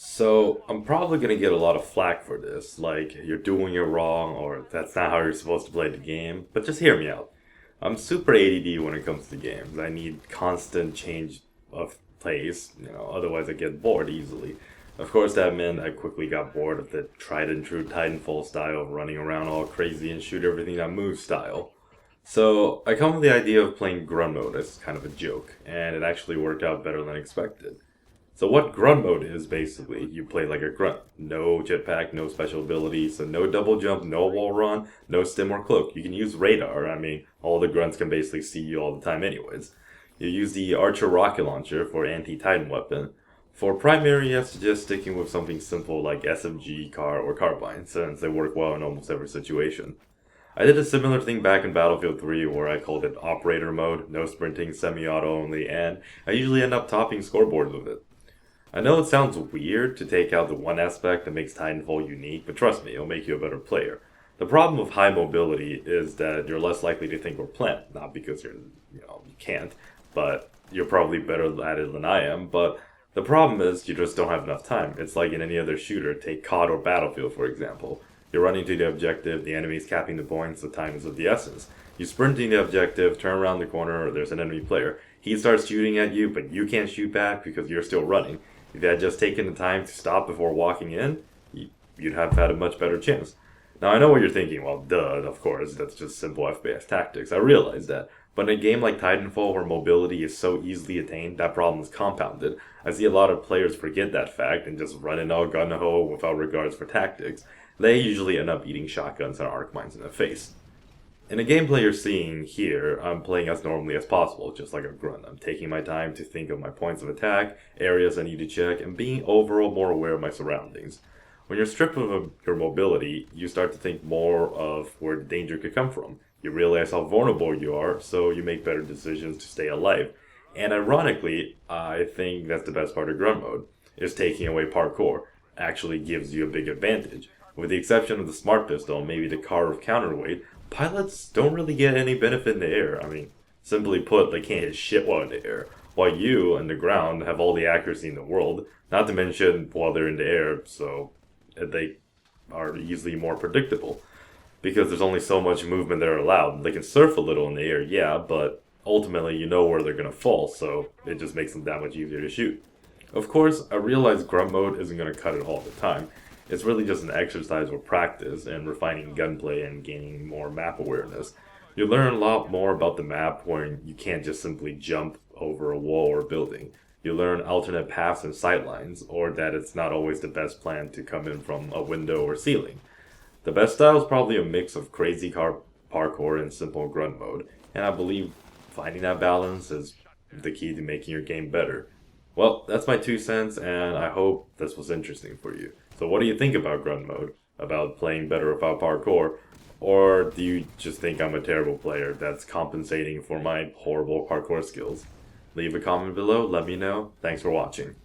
So, I'm probably gonna get a lot of flack for this, like, you're doing it wrong, or that's not how you're supposed to play the game, but just hear me out. I'm super ADD when it comes to games. I need constant change of pace, otherwise I get bored easily. Of course, that meant I quickly got bored of the tried and true Titanfall style of running around all crazy and shoot everything that moves style. So, I come with the idea of playing grunt mode as kind of a joke, and it actually worked out better than expected. So what grunt mode is basically, you play like a grunt. No jetpack, no special abilities, so no double jump, no wall run, no stim or cloak. You can use radar, all the grunts can basically see you all the time anyways. You use the Archer rocket launcher for anti-Titan weapon. For primary, I suggest sticking with something simple like SMG, car, or carbine, since they work well in almost every situation. I did a similar thing back in Battlefield 3 where I called it operator mode, no sprinting, semi-auto only, and I usually end up topping scoreboards with it. I know it sounds weird to take out the one aspect that makes Titanfall unique, but trust me, it'll make you a better player. The problem with high mobility is that you're less likely to think or plan, not because you can't, but you're probably better at it than I am, but the problem is you just don't have enough time. It's like in any other shooter, take COD or Battlefield for example. You're running to the objective, the enemy's capping the points, the time is of the essence. You sprinting the objective, turn around the corner, there's an enemy player. He starts shooting at you, but you can't shoot back because you're still running. If you had just taken the time to stop before walking in, you'd have had a much better chance. Now, I know what you're thinking. Well, duh, of course, that's just simple FPS tactics. I realize that. But in a game like Titanfall, where mobility is so easily attained, that problem is compounded. I see a lot of players forget that fact and just run in all gun-ho without regards for tactics. They usually end up eating shotguns and arc mines in the face. In the gameplay you're seeing here, I'm playing as normally as possible, just like a grunt. I'm taking my time to think of my points of attack, areas I need to check, and being overall more aware of my surroundings. When you're stripped of your mobility, you start to think more of where the danger could come from. You realize how vulnerable you are, so you make better decisions to stay alive. And ironically, I think that's the best part of grunt mode, is taking away parkour. Actually gives you a big advantage. With the exception of the smart pistol and maybe the car of counterweight, pilots don't really get any benefit in the air. Simply put, they can't hit shit while in the air. While you, on the ground, have all the accuracy in the world, not to mention while they're in the air, so they are easily more predictable. Because there's only so much movement they're allowed. They can surf a little in the air, yeah, but ultimately you know where they're gonna fall, so it just makes them that much easier to shoot. Of course, I realize grunt mode isn't gonna cut it all the time. It's really just an exercise with practice and refining gunplay and gaining more map awareness. You learn a lot more about the map when you can't just simply jump over a wall or building. You learn alternate paths and sightlines, or that it's not always the best plan to come in from a window or ceiling. The best style is probably a mix of crazy parkour and simple grunt mode, and I believe finding that balance is the key to making your game better. Well, that's my 2 cents, and I hope this was interesting for you. So what do you think about grunt mode? About playing better without parkour? Or do you just think I'm a terrible player that's compensating for my horrible parkour skills? Leave a comment below, let me know. Thanks for watching.